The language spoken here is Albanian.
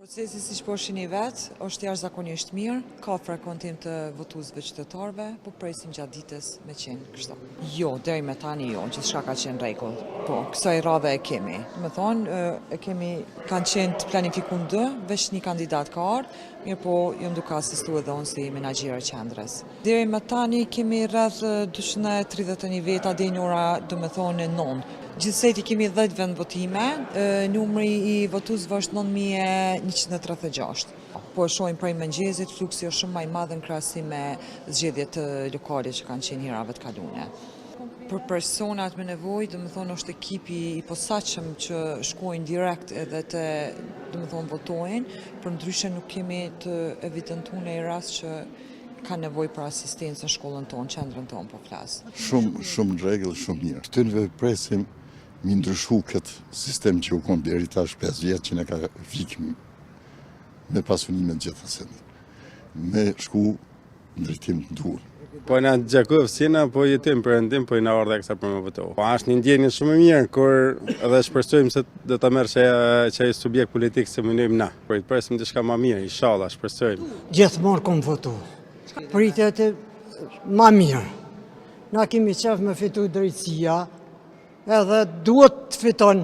Procesi si që po shini vetë, është jashtëzakonisht mirë, ka frekuentim të votuesve qytetarëve, po presim gjatë ditës me qenë kështu. Jo, deri me tani jo, gjithçka ka qenë rregull. Po, kësaj radhe e kemi. Do të thonë, kanë qenë të planifikuar dy, veç një kandidat ka ardhur, mirë po jam duke asistuar edhe unë si menaxhere e qendrës. Deri me tani kemi rreth 231 veta deri në ora, do të thonë 9. Gjithsesi kemi 10 vend votime, numri I votuesve është 9136. Po e shohim prej mëngjesit, fluksi është shumë më I madh në krahasim me zgjedhjet lokale që kanë qenë herave të kaluara. Për personat me nevojë, do të thonë është ekipi I posaçëm që shkojnë direkt edhe të, do të thonë votojnë, përndryshe nuk kemi të evidentuar në rast që ka nevojë për asistencë në shkollën tonë, qendrën tonë po flas. Shumë rregull, shumë mirë. Këtyre presim mi ndryshu këtë sistem që u konë deri tash 5 vjetë që ne ka vikëm me pasunimet gjitha sendet. Me shku në drejtim të duhur. Po na gjakov sina, po jetojmë perëndim, po I na ardha kësa për me votohu. Po është një ndjenjë shumë mirë, kur edhe shpresojmë se do ta merrë që ai subjekt politik se mënojmë na. Por I presim diçka më mirë, inshallah, shpresojmë. Gjithmonë kom votu. Pritet më mirë. Na kemi qef me fitu drejtësia, edhe duhet të fiton